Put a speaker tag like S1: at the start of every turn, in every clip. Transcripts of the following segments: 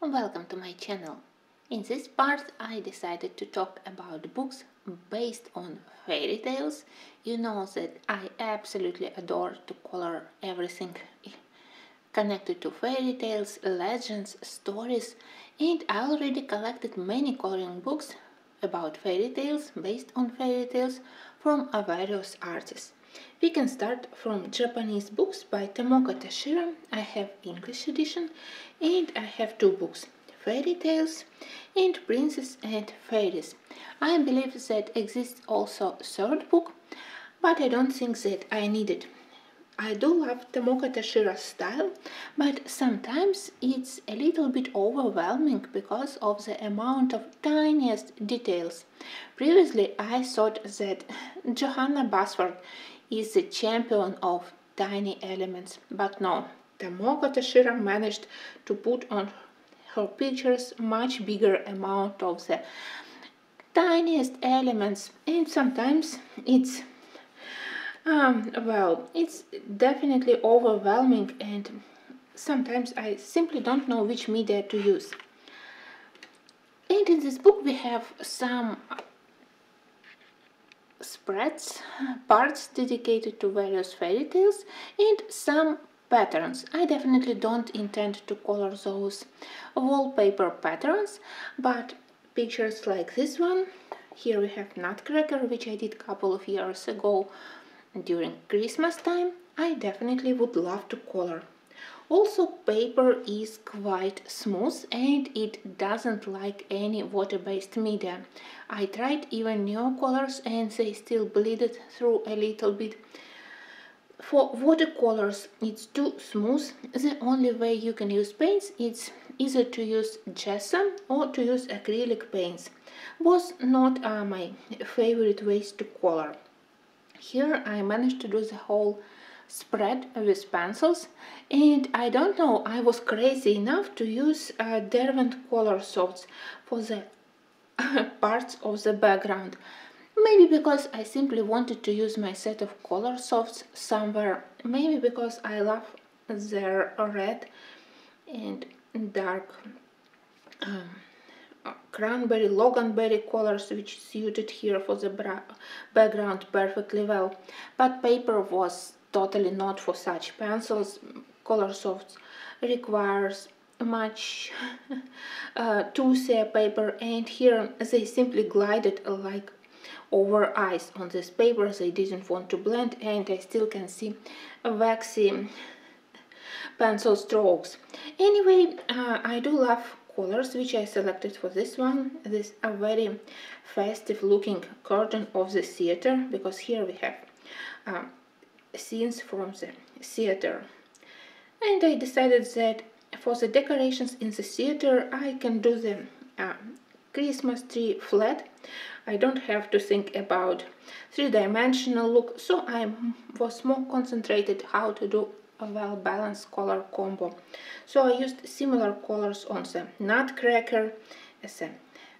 S1: Welcome to my channel. In this part I decided to talk about books based on fairy tales. You know that I absolutely adore to color everything connected to fairy tales, legends, stories, and I already collected many coloring books about fairy tales, based on fairy tales, from various artists. We can start from Japanese books by T.Tashiro. I have English edition and I have two books, Fairy Tales and Princess and Fairies. I believe that exists also a third book, but I don't think that I need it. I do love T.Tashiro's style, but sometimes it's a little bit overwhelming because of the amount of tiniest details. Previously I thought that Johanna Basford is the champion of tiny elements, but no, T.Tashiro managed to put on her pictures much bigger amount of the tiniest elements, and sometimes it's it's definitely overwhelming, and sometimes I simply don't know which media to use. And in this book we have some spreads, parts dedicated to various fairy tales, and some patterns. I definitely don't intend to color those wallpaper patterns, but pictures like this one. Here we have Nutcracker, which I did a couple of years ago during Christmas time. I definitely would love to color. Also, paper is quite smooth and it doesn't like any water-based media. I tried even new colors and they still bleeded through a little bit. For watercolors it's too smooth. The only way you can use paints is either to use gesso or to use acrylic paints. Both not my favorite ways to color. Here I managed to do the whole spread with pencils, and I don't know, I was crazy enough to use Derwent color softs for the parts of the background. Maybe because I simply wanted to use my set of color softs somewhere. Maybe because I love their red and dark cranberry, loganberry colors, which suited here for the background perfectly well. But paper was totally not for such. Pencils, color softs requires much toothier paper, and here they simply glided like over ice on this paper. They didn't want to blend, and I still can see waxy pencil strokes. Anyway, I do love colors which I selected for this one. This a very festive looking curtain of the theater, because here we have scenes from the theater, and I decided that for the decorations in the theater I can do the Christmas tree flat. I don't have to think about three-dimensional look, so I was more concentrated how to do a well-balanced color combo. So I used similar colors on the Nutcracker as a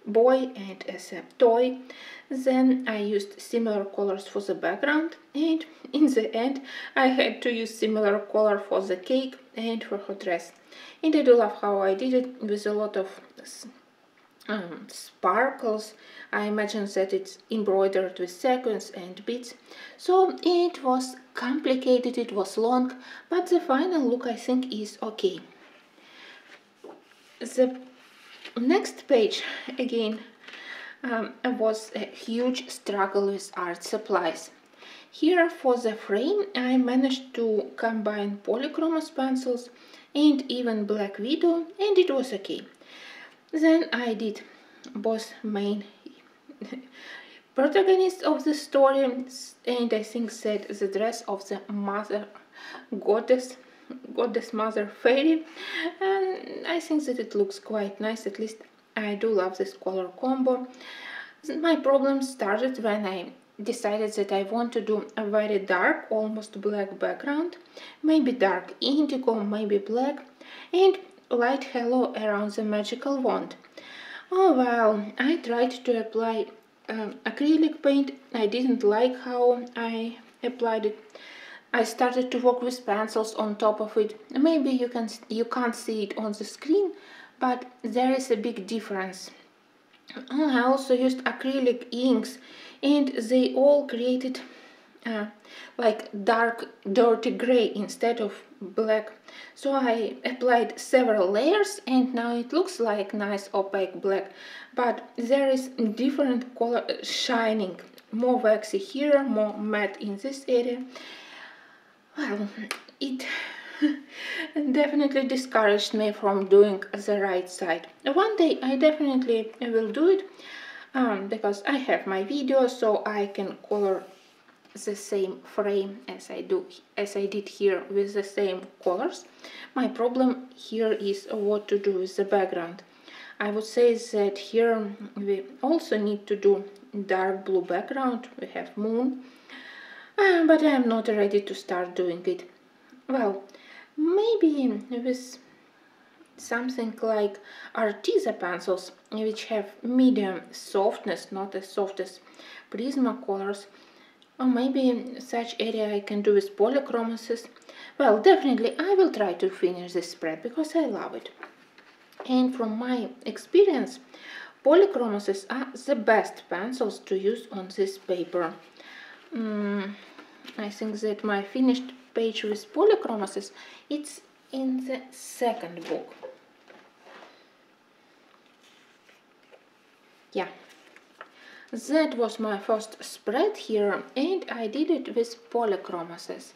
S1: boy and as a toy. Then I used similar colors for the background, and in the end I had to use similar color for the cake and for her dress. And I do love how I did it with a lot of sparkles. I imagine that it's embroidered with sequins and beads. So it was complicated, it was long, but the final look I think is okay. The next page again was a huge struggle with art supplies. Here for the frame I managed to combine polychromos pencils and even Black Widow, and it was okay. Then I did both main protagonists of the story, and I think that the dress of the mother goddess mother fairy, and I think that it looks quite nice. At least I do love this color combo. My problem started when I decided that I want to do a very dark, almost black background, maybe dark indigo, maybe black, and light halo around the magical wand. Oh well, I tried to apply acrylic paint. I didn't like how I applied it. I started to work with pencils on top of it. Maybe you can't see it on the screen, but there is a big difference. I also used acrylic inks, and they all created like dark dirty gray instead of black. So I applied several layers, and now it looks like nice opaque black, but there is different color shining, more waxy here, more matte in this area. Well, it definitely discouraged me from doing the right side. One day I definitely will do it, because I have my video, so I can color the same frame as I did here with the same colors. My problem here is what to do with the background. I would say that here we also need to do dark blue background. We have moon, but I am not ready to start doing it. Well, maybe with something like Arteza pencils, which have medium softness, not as soft as Prismacolors, or maybe such area I can do with polychromasis. Well, definitely I will try to finish this spread because I love it. And from my experience, polychromasis are the best pencils to use on this paper. I think that my finished page with polychromasis, it's in the second book. Yeah, that was my first spread here, and I did it with polychromasis.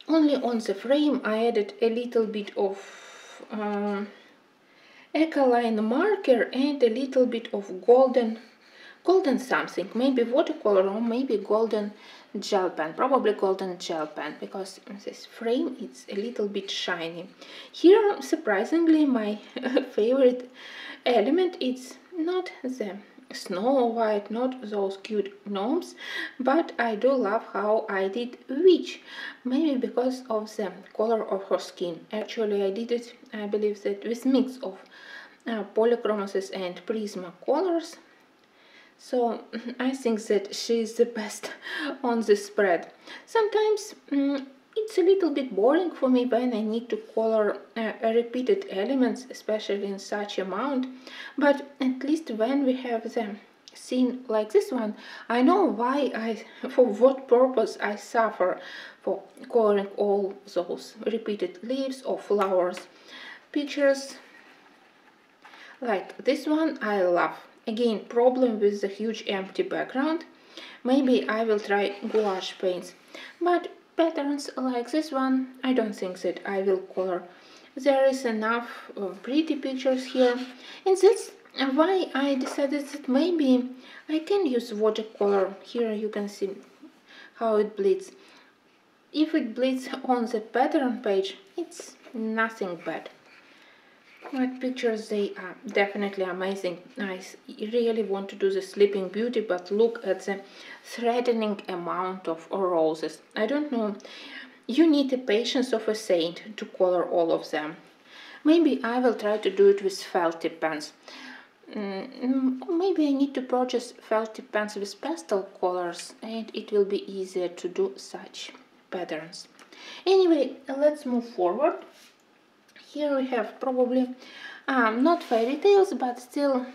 S1: Only on the frame I added a little bit of Ecoline marker and a little bit of golden something, maybe watercolor or maybe golden gel pen, probably golden gel pen, because this frame is a little bit shiny. Here, surprisingly, my favorite element is not the Snow White, not those cute gnomes, but I do love how I did Witch, maybe because of the color of her skin. Actually, I did it, I believe that with mix of polychromasis and Prismacolors. So I think that she is the best on this spread. Sometimes it's a little bit boring for me when I need to color repeated elements, especially in such amount, but at least when we have the scene like this one, I know why for what purpose I suffer for coloring all those repeated leaves or flowers. Pictures like this one I love. Again, problem with the huge empty background. Maybe I will try gouache paints, but patterns like this one, I don't think that I will color. There is enough pretty pictures here, and that's why I decided that maybe I can use watercolor. Here you can see how it bleeds. If it bleeds on the pattern page, it's nothing bad. But pictures, they are definitely amazing. I really want to do the Sleeping Beauty, but look at the threatening amount of roses. I don't know, you need the patience of a saint to color all of them. Maybe I will try to do it with felty pens. Maybe I need to purchase felty pens with pastel colors, and it will be easier to do such patterns. Anyway, let's move forward. Here we have probably not fairy tales, but still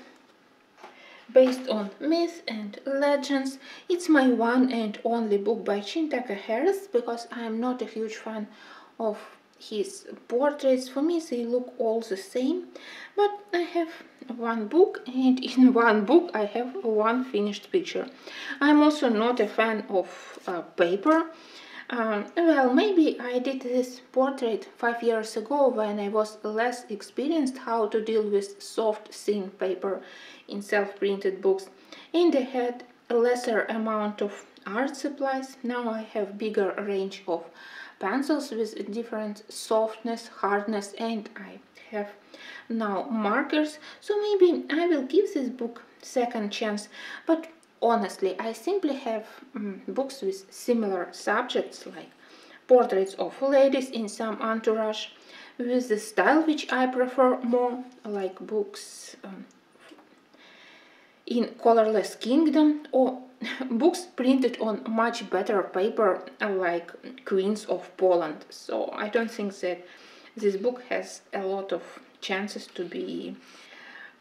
S1: based on myth and legends. It's my one and only book by Shintaka Harris, because I'm not a huge fan of his portraits. For me they look all the same, but I have one book, and in one book I have one finished picture. I'm also not a fan of paper. Well, maybe I did this portrait 5 years ago when I was less experienced how to deal with soft, thin paper in self-printed books, and I had a lesser amount of art supplies. Now I have bigger range of pencils with different softness, hardness, and I have now markers, so maybe I will give this book second chance. But honestly, I simply have books with similar subjects, like portraits of ladies in some entourage, with the style which I prefer more, like books in colorless kingdom, or books printed on much better paper, like Queens of Poland. So I don't think that this book has a lot of chances to be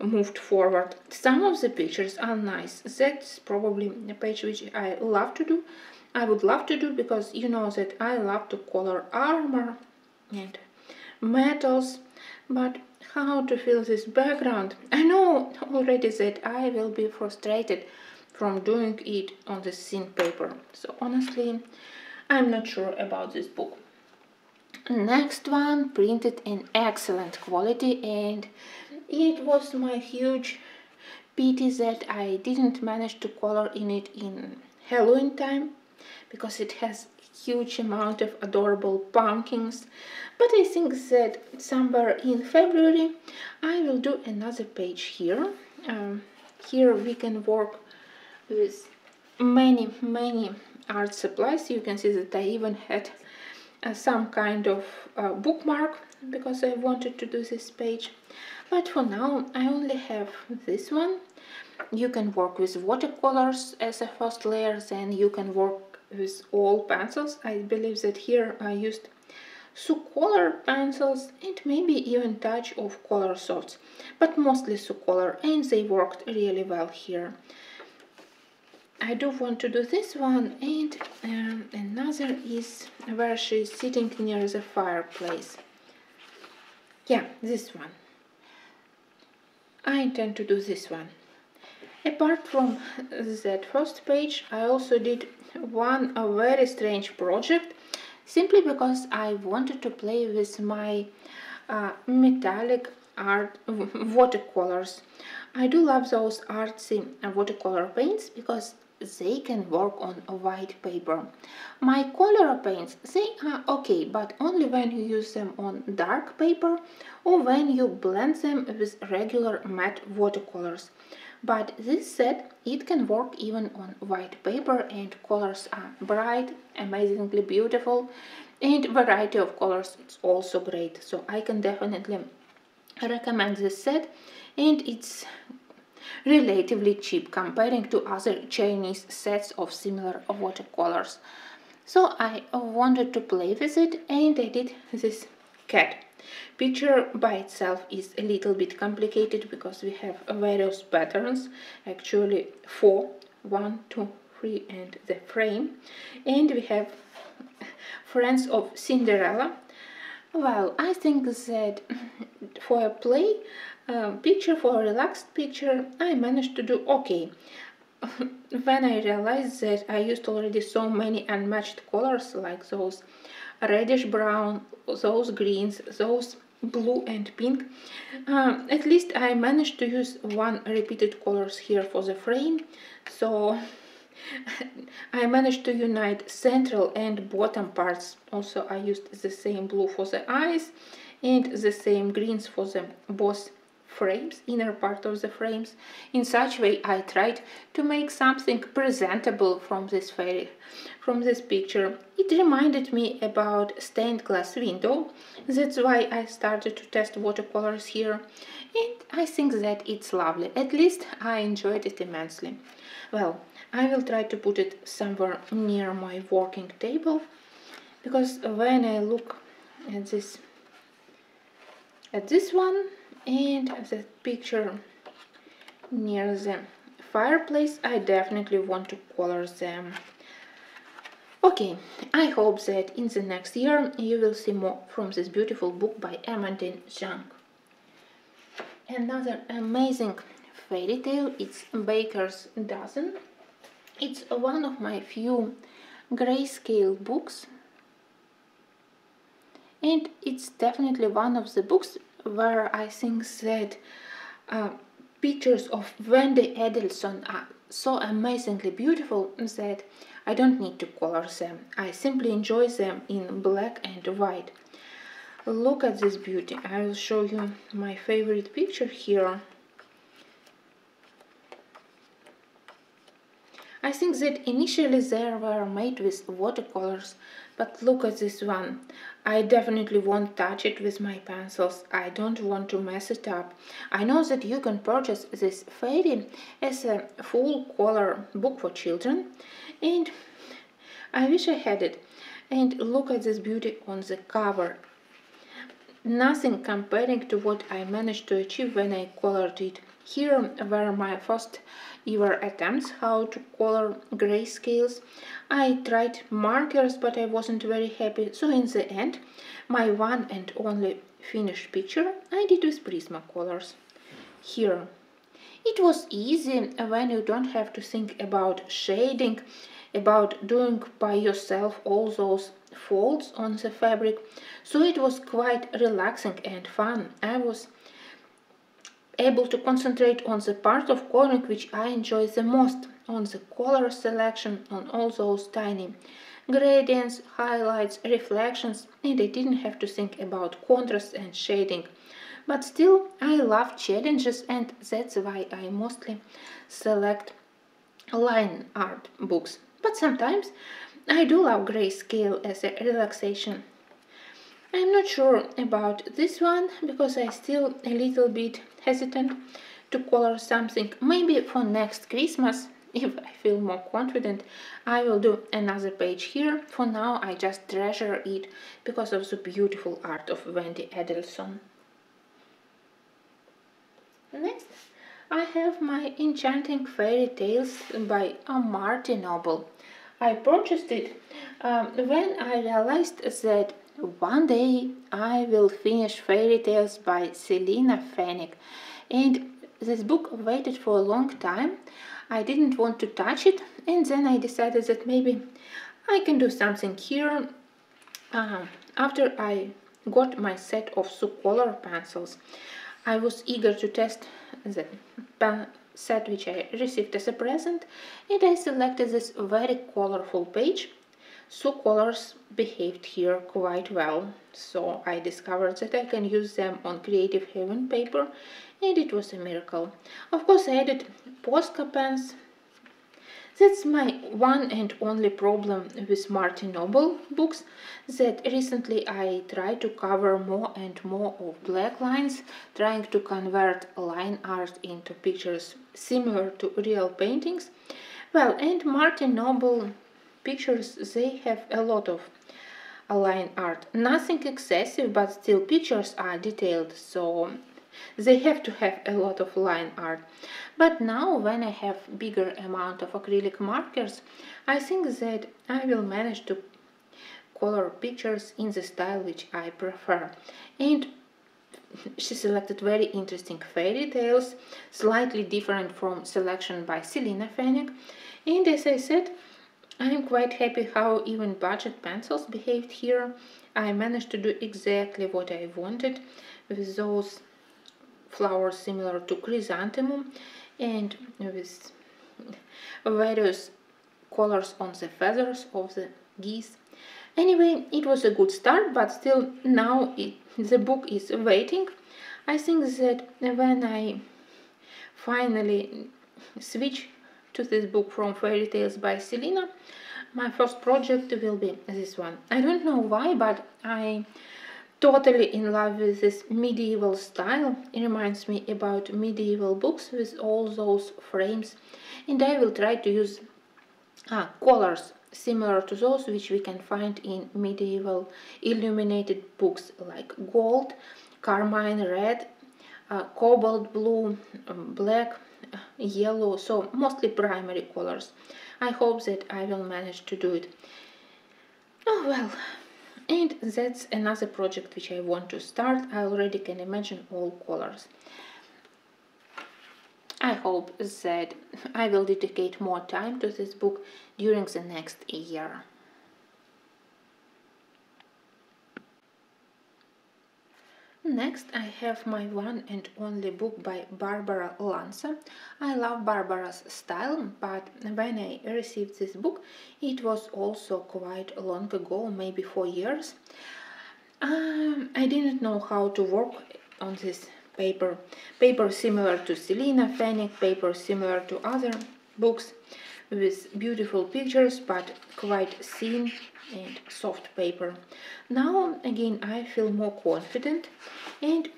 S1: moved forward. Some of the pictures are nice. That's probably a page which I love to do. I would love to do because you know that I love to color armor and metals, but how to fill this background? I know already that I will be frustrated from doing it on the thin paper. So honestly, I'm not sure about this book. Next one, printed in excellent quality, and it was my huge pity that I didn't manage to color in it in Halloween time, because it has huge amount of adorable pumpkins. But I think that somewhere in February I will do another page here. Here we can work with many art supplies. You can see that I even had some kind of bookmark because I wanted to do this page. But for now I only have this one. You can work with watercolors as a first layer, then you can work with all pencils. I believe that here I used Sucolor pencils and maybe even touch of Colorsofts, but mostly Sucolor, and they worked really well here. I do want to do this one, and another is where she's sitting near the fireplace. Yeah, this one. I intend to do this one. Apart from that first page, I also did a very strange project, simply because I wanted to play with my metallic art watercolors. I do love those artsy watercolor paints because they can work on white paper. My color paints, they are okay, but only when you use them on dark paper or when you blend them with regular matte watercolors. But this set, it can work even on white paper, and colors are bright, amazingly beautiful, and variety of colors is also great. So I can definitely recommend this set, and it's relatively cheap comparing to other Chinese sets of similar watercolors. So I wanted to play with it, and I did this cat. Picture by itself is a little bit complicated because we have various patterns, actually 4, 1, 2, 3 and the frame, and we have Friends of Cinderella. Well, I think that for a play picture, for a relaxed picture, I managed to do okay. When I realized that I used already so many unmatched colors, like those reddish brown, those greens, those blue and pink, at least I managed to use one repeated colors here for the frame, so I managed to unite central and bottom parts. Also I used the same blue for the eyes and the same greens for the both frames, inner part of the frames. In such way I tried to make something presentable from this picture. It reminded me about stained glass window. That's why I started to test watercolors here, and I think that it's lovely. At least I enjoyed it immensely. Well, I will try to put it somewhere near my working table, because when I look at this one and the picture near the fireplace, I definitely want to color them. Okay, I hope that in the next year you will see more from this beautiful book by A.Jung. Another amazing fairy tale, it's Baker's Dozen. It's one of my few grayscale books, and it's definitely one of the books where I think that pictures of Wendy Adelson are so amazingly beautiful that I don't need to color them. I simply enjoy them in black and white. Look at this beauty. I will show you my favorite picture here. I think that initially they were made with watercolors, but look at this one. I definitely won't touch it with my pencils. I don't want to mess it up. I know that you can purchase this fairy as a full color book for children, and I wish I had it. And look at this beauty on the cover. nothing comparing to what I managed to achieve when I colored it. Here were my first ever attempts how to color grayscales. I tried markers, but I wasn't very happy, so in the end, my one and only finished picture I did with Prismacolors. Here. It was easy when you don't have to think about shading, about doing by yourself all those folds on the fabric, so it was quite relaxing and fun. I was able to concentrate on the part of coloring which I enjoy the most, on the color selection, on all those tiny gradients, highlights, reflections, and I didn't have to think about contrast and shading. But still, I love challenges, and that's why I mostly select line art books. But sometimes I do love grayscale as a relaxation. I'm not sure about this one because I'm still a little bit hesitant to color something. Maybe for next Christmas, if I feel more confident, I will do another page here. For now, I just treasure it because of the beautiful art of Wendy Adelson. Next, I have my Enchanting Fairy Tales by M.Noble. I purchased it when I realized that one day I will finish Fairy Tales by Selina Fenwick, and this book waited for a long time. I didn't want to touch it, and then I decided that maybe I can do something here. After I got my set of color pencils, I was eager to test the set which I received as a present, and I selected this very colorful page. Colors behaved here quite well, so I discovered that I can use them on Creative Haven paper, and it was a miracle. Of course, I added Posca pens. That's my one and only problem with M.Noble books, that recently I tried to cover more and more of black lines, trying to convert line art into pictures similar to real paintings. Well, and M.Noble pictures, they have a lot of line art. Nothing excessive, but still pictures are detailed, so they have to have a lot of line art. But now, when I have bigger amount of acrylic markers, I think that I will manage to color pictures in the style which I prefer. And she selected very interesting fairy tales, slightly different from selection by Selina Fenwick. And as I said, I am quite happy how even budget pencils behaved here. I managed to do exactly what I wanted with those flowers similar to chrysanthemum and with various colors on the feathers of the geese. Anyway, it was a good start, but still now the book is waiting. I think that when I finally switch to this book from Fairy Tales by Selina, my first project will be this one. I don't know why, but I totally in love with this medieval style. It reminds me about medieval books with all those frames, and I will try to use colors similar to those which we can find in medieval illuminated books like gold, carmine red, cobalt blue, black, yellow, so mostly primary colors. I hope that I will manage to do it. Oh well. And that's another project which I want to start. I already can imagine all colors. I hope that I will dedicate more time to this book during the next year. Next, I have my one and only book by Barbara Lanza. I love Barbara's style, but when I received this book, it was also quite long ago, maybe 4 years. I didn't know how to work on this paper. Paper similar to Selina Fenwick, paper similar to other books with beautiful pictures, but quite thin and soft paper. Now again I feel more confident, and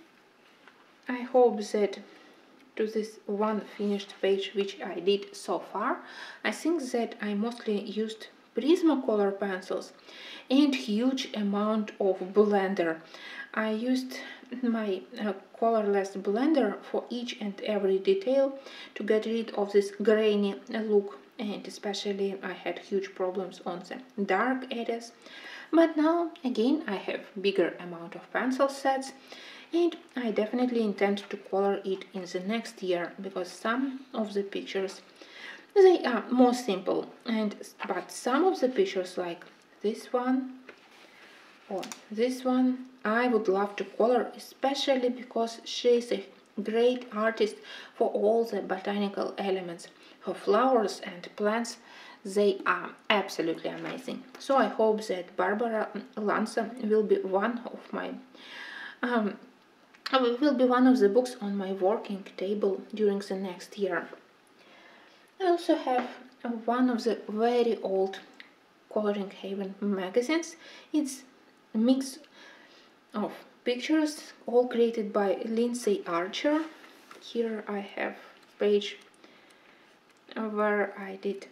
S1: I hope that to this one finished page which I did so far, I think that I mostly used Prismacolor pencils and huge amount of blender. I used my colorless blender for each and every detail to get rid of this grainy look, and especially I had huge problems on the dark areas. But now again I have bigger amount of pencil sets, and I definitely intend to color it in the next year, because some of the pictures, they are more simple, but some of the pictures like this one or this one I would love to color, especially because she is a great artist for all the botanical elements. Her flowers and plants, they are absolutely amazing. So I hope that Barbara Lanza will be one of my will be one of the books on my working table during the next year. I also have one of the very old Coloring Haven magazines. It's a mix of pictures, all created by Lindsay Archer. Here I have a page where I did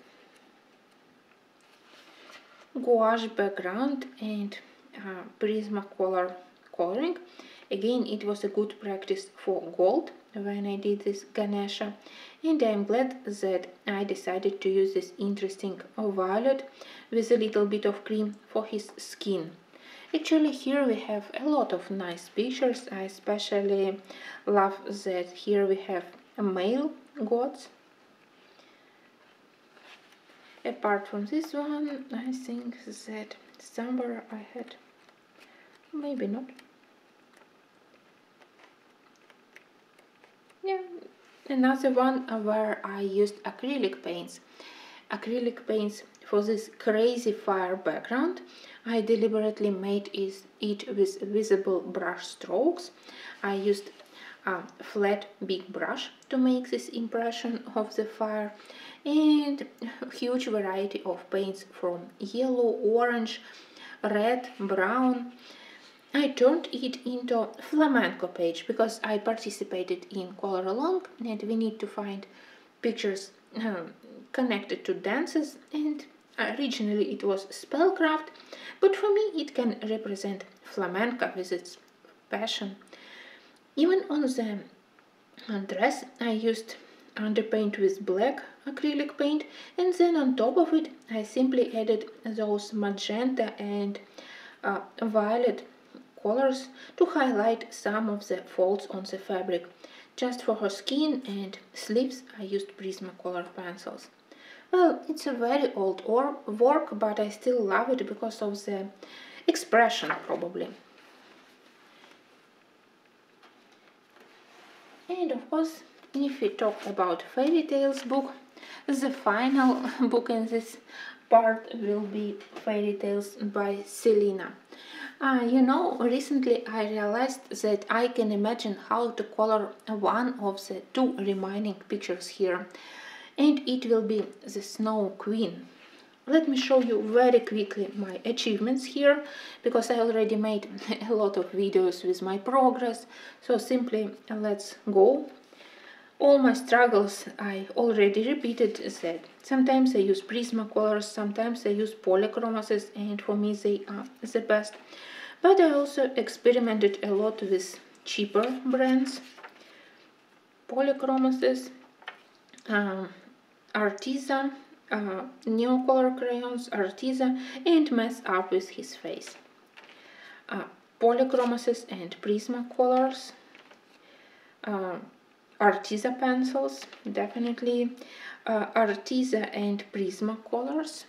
S1: gouache background and Prismacolor coloring. Again, it was a good practice for gold when I did this Ganesha, and I'm glad that I decided to use this interesting violet with a little bit of cream for his skin. Actually, here we have a lot of nice pictures. I especially love that here we have male gods. Apart from this one, I think that somewhere I had, maybe not. Yeah, another one where I used acrylic paints. Acrylic paints for this crazy fire background. I deliberately made it with visible brush strokes. I used a flat big brush to make this impression of the fire, and a huge variety of paints from yellow, orange, red, brown. I turned it into flamenco page because I participated in Kolorowanka and we need to find pictures connected to dances, and originally it was spellcraft, but for me it can represent flamenco with its passion. Even on the dress I used underpaint with black acrylic paint, and then on top of it I simply added those magenta and violet colors to highlight some of the folds on the fabric. Just for her skin and sleeves I used Prismacolor pencils. Well, it's a very old work, but I still love it because of the expression, probably. And of course, if we talk about fairy tales book, the final book in this part will be Fairy Tales by Selena. You know, recently I realized that I can imagine how to color one of the two remaining pictures here, and it will be the Snow Queen. Let me show you very quickly my achievements here, because I already made a lot of videos with my progress, so simply let's go. All my struggles I already repeated that. Sometimes I use Prismacolors, sometimes I use polychromases, and for me they are the best. But I also experimented a lot with cheaper brands, polychromases, Arteza, Neocolor crayons, Arteza, and mess up with his face. Polychromases and Prismacolors, Arteza pencils, definitely, Arteza and Prismacolors.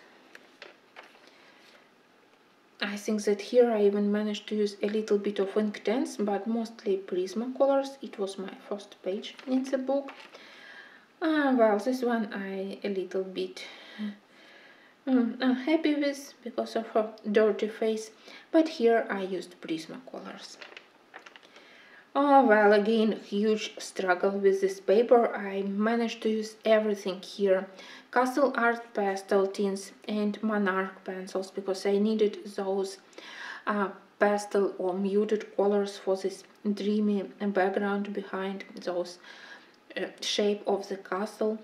S1: I think that here I even managed to use a little bit of Inktense, but mostly Prismacolors. It was my first page in the book. Well, this one I a little bit unhappy with because of her dirty face, but here I used Prismacolors. Oh, well, again, huge struggle with this paper. I managed to use everything here. Castle Art pastel tints and Monarch pencils, because I needed those pastel or muted colors for this dreamy background behind those shape of the castle.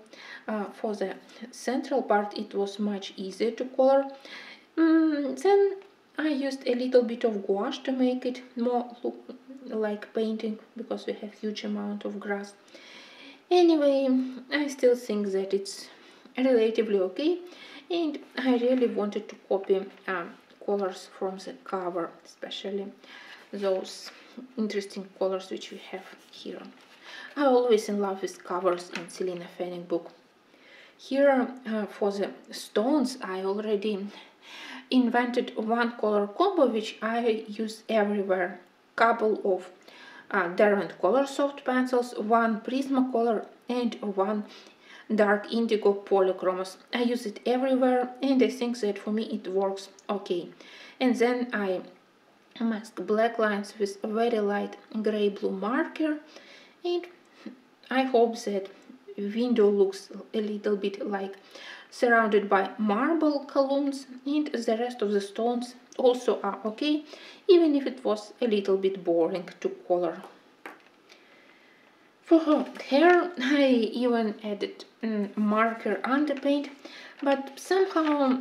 S1: For the central part it was much easier to color. Then I used a little bit of gouache to make it more look like painting, because we have huge amount of grass. Anyway, I still think that it's relatively okay, and I really wanted to copy colors from the cover, especially those interesting colors which we have here. I'm always in love with covers in Selina Fanning book. Here for the stones I already invented one color combo which I use everywhere. Couple of Derwent Color Soft pencils, one Prismacolor and one dark indigo polychromos. I use it everywhere and I think that for me it works okay. And then I mask black lines with a very light gray-blue marker, and I hope that window looks a little bit like surrounded by marble columns, and the rest of the stones also are okay, even if it was a little bit boring to color. For her hair I even added marker underpaint, but somehow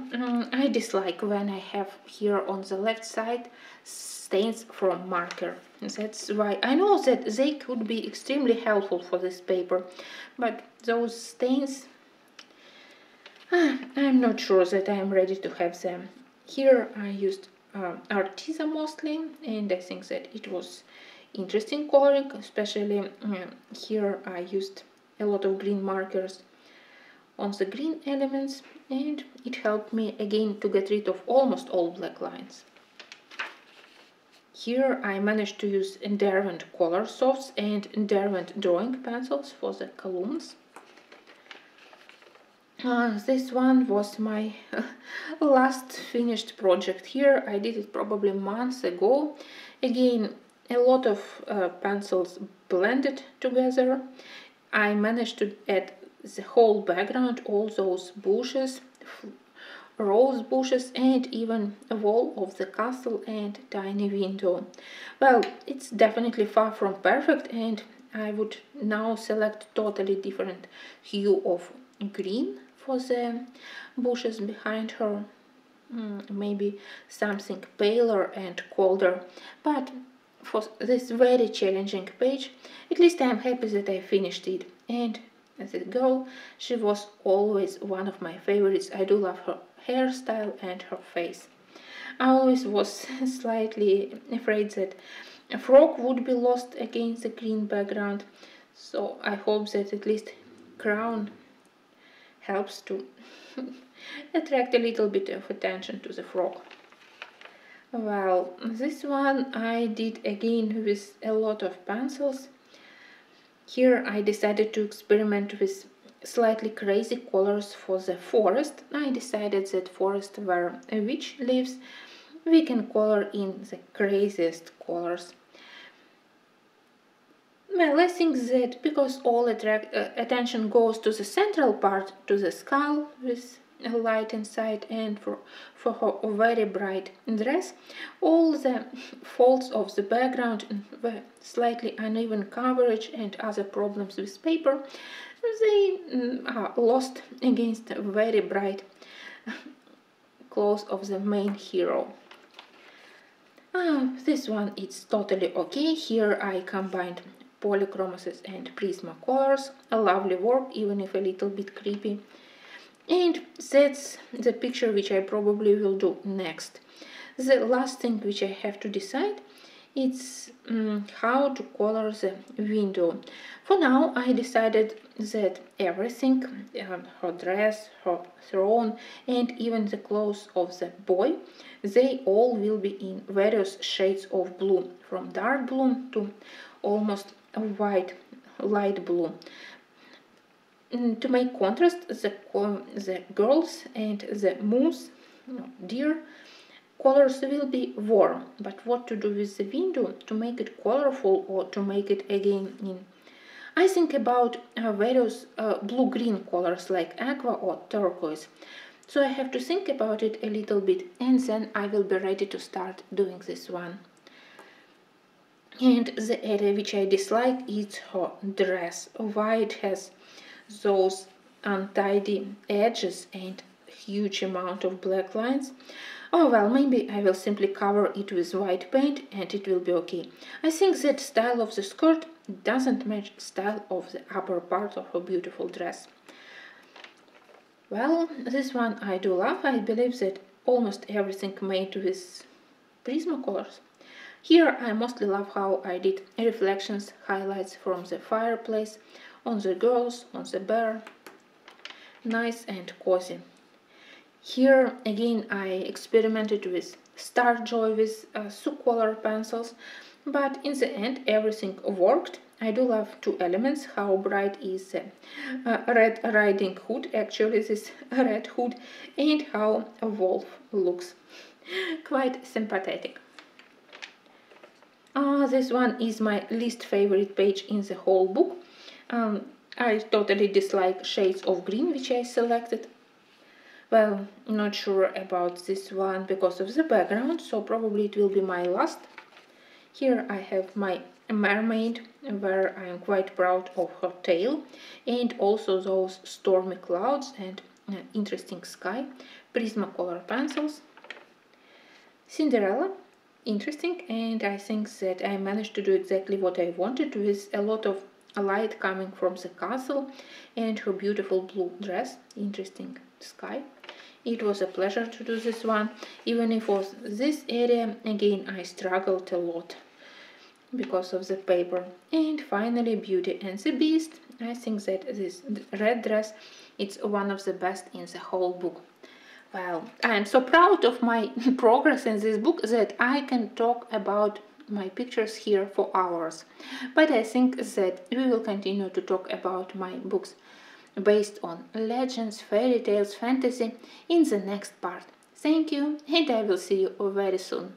S1: I dislike when I have here on the left side stains from marker. That's why I know that they could be extremely helpful for this paper, but those stains, I'm not sure that I'm ready to have them. Here I used Arteza mostly, and I think that it was interesting coloring, especially here I used a lot of green markers on the green elements, and it helped me again to get rid of almost all black lines. Here I managed to use Derwent Color Softs and Derwent drawing pencils for the columns. This one was my last finished project here. I did it probably months ago. Again, a lot of pencils blended together. I managed to add the whole background, all those bushes, rose bushes, and even a wall of the castle and tiny window. Well, it's definitely far from perfect, and I would now select totally different hue of green for the bushes behind her. Maybe something paler and colder, but for this very challenging page, at least I'm happy that I finished it. And as a girl, she was always one of my favorites. I do love her hairstyle and her face. I always was slightly afraid that a frog would be lost against the green background, so I hope that at least crown helps to attract a little bit of attention to the frog. Well, this one I did again with a lot of pencils. Here I decided to experiment with slightly crazy colors for the forest. I decided that forest where a witch lives, we can color in the craziest colors. Well, I think that because all attention goes to the central part, to the skull with a light inside, and for her very bright dress, all the faults of the background, the slightly uneven coverage and other problems with paper, they are lost against the very bright clothes of the main hero. This one is totally okay. Here I combined polychromoses and Prismacolors. A lovely work, even if a little bit creepy. And that's the picture which I probably will do next. The last thing which I have to decide is how to color the window. For now I decided that everything, her dress, her throne, and even the clothes of the boy, they all will be in various shades of blue, from dark blue to almost a white light blue. To make contrast, the girls and the moose, deer, colors will be warm, but what to do with the window to make it colorful or to make it again in? I think about various blue-green colors like aqua or turquoise. So I have to think about it a little bit, and then I will be ready to start doing this one. And the area which I dislike is her dress. Why it has those untidy edges and huge amount of black lines. Oh well, maybe I will simply cover it with white paint and it will be okay. I think that style of the skirt doesn't match style of the upper part of her beautiful dress. Well, this one I do love. I believe that almost everything made with Prismacolors. Here I mostly love how I did reflections, highlights from the fireplace, on the girls, on the bear. Nice and cozy. Here again I experimented with Starjoy with color pencils, but in the end everything worked. I do love two elements, how bright is the Red Riding Hood, actually this red hood, and how a wolf looks. Quite sympathetic. This one is my least favorite page in the whole book. I totally dislike shades of green which I selected. Well, not sure about this one because of the background, so probably it will be my last. Here I have my mermaid, where I am quite proud of her tail, and also those stormy clouds and interesting sky. Prismacolor pencils. Cinderella, interesting, and I think that I managed to do exactly what I wanted with a lot of light coming from the castle and her beautiful blue dress. Interesting sky. It was a pleasure to do this one, even if it was this area again I struggled a lot because of the paper. And finally, Beauty and the Beast. I think that this red dress it's one of the best in the whole book. Well, I am so proud of my progress in this book that I can talk about my pictures here for hours. But I think that we will continue to talk about my books based on legends, fairy tales, fantasy in the next part. Thank you, and I will see you very soon.